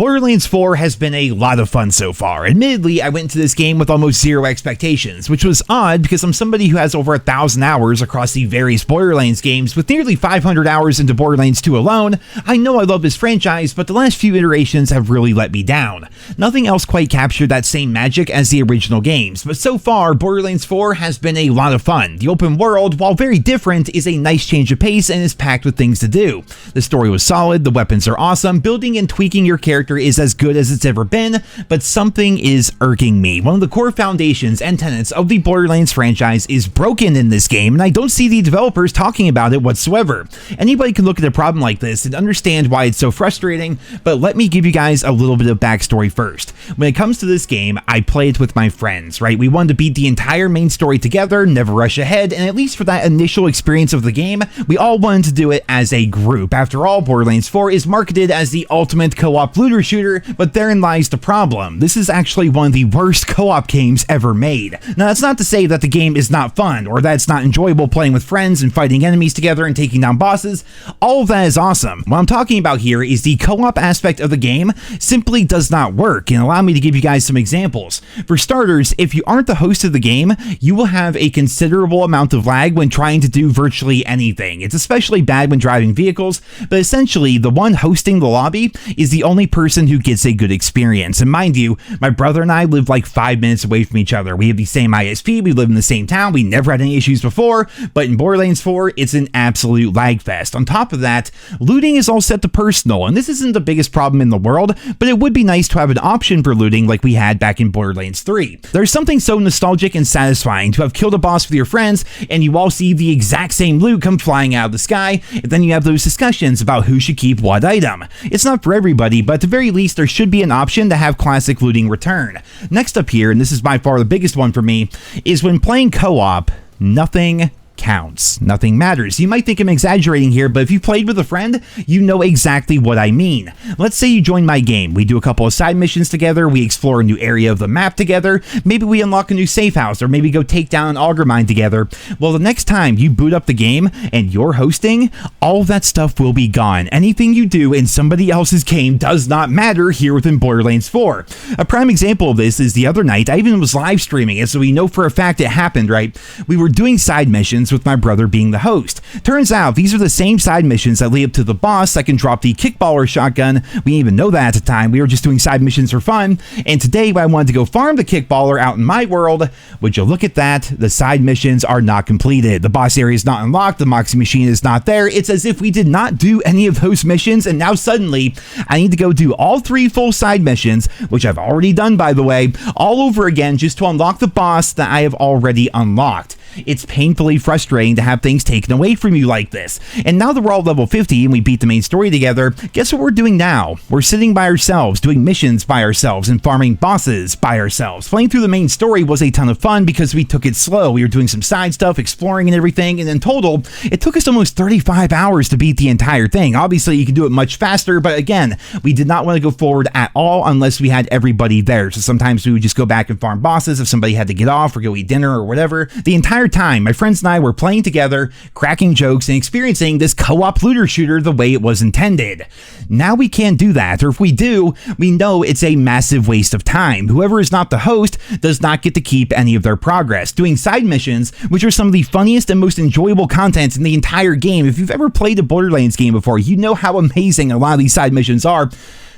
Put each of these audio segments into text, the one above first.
Borderlands 4 has been a lot of fun so far. Admittedly, I went into this game with almost zero expectations, which was odd because I'm somebody who has over 1,000 hours across the various Borderlands games, with nearly 500 hours into Borderlands 2 alone. I know I love this franchise, but the last few iterations have really let me down. Nothing else quite captured that same magic as the original games, but so far, Borderlands 4 has been a lot of fun. The open world, while very different, is a nice change of pace and is packed with things to do. The story was solid, the weapons are awesome, building and tweaking your character is as good as it's ever been, but something is irking me. One of the core foundations and tenets of the Borderlands franchise is broken in this game, and I don't see the developers talking about it whatsoever. Anybody can look at a problem like this and understand why it's so frustrating, but let me give you guys a little bit of backstory first. When it comes to this game, I play it with my friends, right? We wanted to beat the entire main story together, never rush ahead, and at least for that initial experience of the game, we all wanted to do it as a group. After all, Borderlands 4 is marketed as the ultimate co-op looter shooter, but therein lies the problem. This is actually one of the worst co-op games ever made. Now, that's not to say that the game is not fun, or that it's not enjoyable playing with friends and fighting enemies together and taking down bosses. All of that is awesome. What I'm talking about here is the co-op aspect of the game simply does not work, and allow me to give you guys some examples. For starters, if you aren't the host of the game, you will have a considerable amount of lag when trying to do virtually anything. It's especially bad when driving vehicles, but essentially, the one hosting the lobby is the only person who gets a good experience. And mind you, my brother and I live like 5 minutes away from each other. We have the same ISP, we live in the same town, we never had any issues before, but in Borderlands 4, it's an absolute lag fest. On top of that, looting is all set to personal, and this isn't the biggest problem in the world, but it would be nice to have an option for looting like we had back in Borderlands 3. There's something so nostalgic and satisfying to have killed a boss with your friends, and you all see the exact same loot come flying out of the sky, and then you have those discussions about who should keep what item. It's not for everybody, but at the very least, there should be an option to have classic looting return. Next up here, and this is by far the biggest one for me, is when playing co-op, nothing counts. Nothing matters. You might think I'm exaggerating here, but if you played with a friend, you know exactly what I mean. Let's say you join my game. We do a couple of side missions together, we explore a new area of the map together, maybe we unlock a new safe house, or maybe go take down an auger mine together. Well, the next time you boot up the game and you're hosting, all that stuff will be gone. Anything you do in somebody else's game does not matter here within Borderlands 4. A prime example of this is the other night, I even was live streaming it, so we know for a fact it happened, right? We were doing side missions with my brother being the host. Turns out these are the same side missions that lead up to the boss that can drop the kickballer shotgun. We didn't even know that at the time. We were just doing side missions for fun. And today, when I wanted to go farm the kickballer out in my world, would you look at that? The side missions are not completed. The boss area is not unlocked. The Moxie machine is not there. It's as if we did not do any of those missions, and now suddenly I need to go do all 3 full side missions, which I've already done, by the way, all over again just to unlock the boss that I have already unlocked. It's painfully frustrating to have things taken away from you like this. And now that we're all level 50 and we beat the main story together, guess what we're doing now? We're sitting by ourselves, doing missions by ourselves, and farming bosses by ourselves. Playing through the main story was a ton of fun because we took it slow. We were doing some side stuff, exploring and everything, and in total, it took us almost 35 hours to beat the entire thing. Obviously, you can do it much faster, but again, we did not want to go forward at all unless we had everybody there. So sometimes we would just go back and farm bosses if somebody had to get off or go eat dinner or whatever. The entire time, my friends and I were playing together, cracking jokes, and experiencing this co-op looter shooter the way it was intended. Now we can't do that, or if we do, we know it's a massive waste of time. Whoever is not the host does not get to keep any of their progress. Doing side missions, which are some of the funniest and most enjoyable content in the entire game. If you've ever played a Borderlands game before, you know how amazing a lot of these side missions are.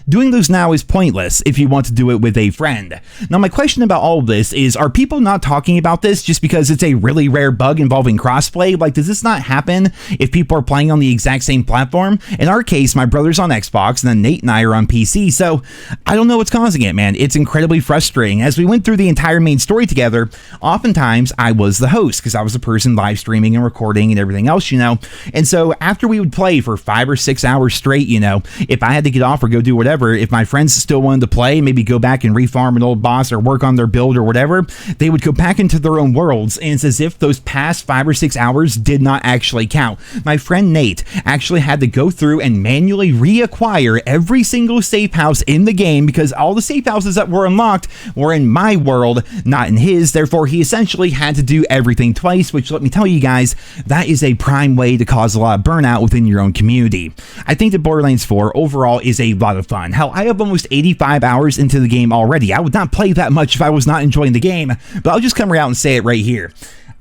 Doing those now is pointless if you want to do it with a friend. Now, my question about all of this is, are people not talking about this just because it's a really rare bug involving crossplay? Like, does this not happen if people are playing on the exact same platform? In our case, my brother's on Xbox, and then Nate and I are on PC, so I don't know what's causing it, man. It's incredibly frustrating. As we went through the entire main story together, oftentimes I was the host, because I was the person live streaming and recording and everything else, you know? And so after we would play for 5 or 6 hours straight, you know, if I had to get off or go do whatever, if my friends still wanted to play, maybe go back and refarm an old boss or work on their build or whatever, they would go back into their own worlds, and it's as if those past 5 or 6 hours did not actually count. My friend Nate actually had to go through and manually reacquire every single safe house in the game because all the safe houses that were unlocked were in my world, not in his. Therefore, he essentially had to do everything twice, which, let me tell you guys, that is a prime way to cause a lot of burnout within your own community. I think that Borderlands 4 overall is a lot of fun. fun. Hell, I have almost 85 hours into the game already. I would not play that much if I was not enjoying the game, but I'll just come right out and say it right here.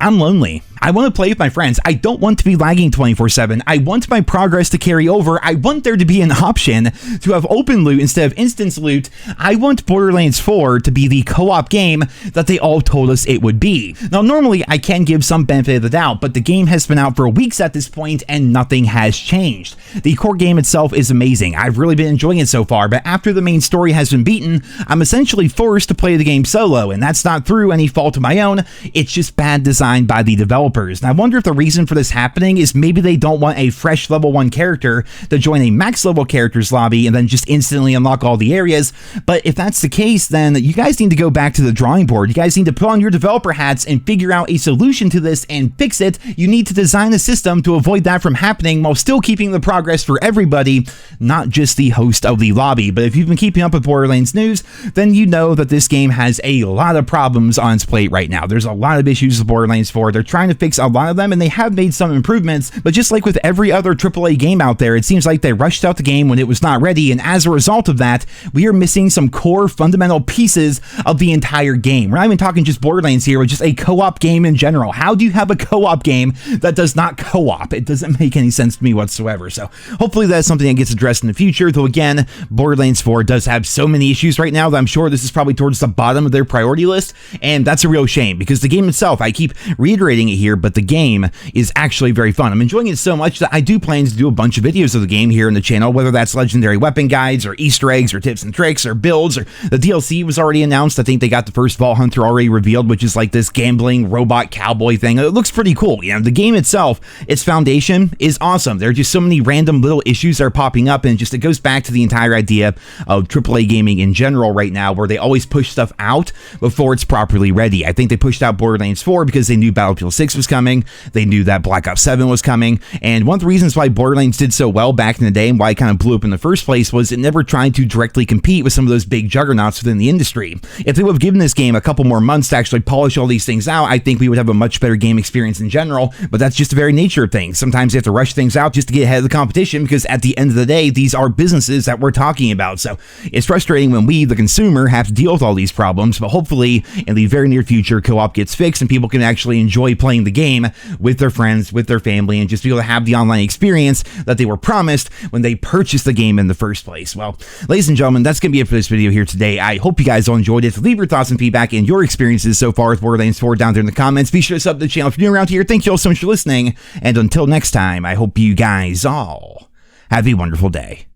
I'm lonely. I want to play with my friends. I don't want to be lagging 24/7. I want my progress to carry over. I want there to be an option to have open loot instead of instance loot. I want Borderlands 4 to be the co-op game that they all told us it would be. Now, normally I can give some benefit of the doubt, but the game has been out for weeks at this point and nothing has changed. The core game itself is amazing. I've really been enjoying it so far, but after the main story has been beaten, I'm essentially forced to play the game solo, and that's not through any fault of my own. It's just bad design by the developers. And I wonder if the reason for this happening is maybe they don't want a fresh level 1 character to join a max level characters lobby and then just instantly unlock all the areas. But if that's the case, then you guys need to go back to the drawing board. You guys need to put on your developer hats and figure out a solution to this and fix it. You need to design a system to avoid that from happening while still keeping the progress for everybody, not just the host of the lobby. But if you've been keeping up with Borderlands news, then you know that this game has a lot of problems on its plate right now. There's a lot of issues with Borderlands 4. They're trying to fix a lot of them, and they have made some improvements, but just like with every other AAA game out there, it seems like they rushed out the game when it was not ready, and as a result of that, we are missing some core fundamental pieces of the entire game. We're not even talking just Borderlands here, but just a co-op game in general. How do you have a co-op game that does not co-op? It doesn't make any sense to me whatsoever. So hopefully that's something that gets addressed in the future, though again, Borderlands 4 does have so many issues right now that I'm sure this is probably towards the bottom of their priority list, and that's a real shame because the game itself, I keep reiterating it here, but the game is actually very fun. I'm enjoying it so much that I do plan to do a bunch of videos of the game here in the channel, whether that's legendary weapon guides or Easter eggs or tips and tricks or builds, or the DLC was already announced. I think they got the first Vault Hunter already revealed, which is like this gambling robot cowboy thing. It looks pretty cool. You know, the game itself, its foundation is awesome. There are just so many random little issues that are popping up, and just it goes back to the entire idea of AAA gaming in general right now, where they always push stuff out before it's properly ready. I think they pushed out Borderlands 4 because they knew Battlefield 6 was coming. They knew that Black Ops 7 was coming, and one of the reasons why Borderlands did so well back in the day and why it kind of blew up in the first place was it never tried to directly compete with some of those big juggernauts within the industry. If they would have given this game a couple more months to actually polish all these things out, I think we would have a much better game experience in general, but that's just the very nature of things. Sometimes you have to rush things out just to get ahead of the competition because at the end of the day, these are businesses that we're talking about. So it's frustrating when we, the consumer, have to deal with all these problems, but hopefully in the very near future, co-op gets fixed and people can actually enjoy playing the game with their friends, with their family, and just be able to have the online experience that they were promised when they purchased the game in the first place. Well, ladies and gentlemen, that's going to be it for this video here today. I hope you guys all enjoyed it. Leave your thoughts and feedback and your experiences so far with Borderlands 4 down there in the comments. Be sure to sub to the channel if you're new around here. Thank you all so much for listening, and until next time, I hope you guys all have a wonderful day.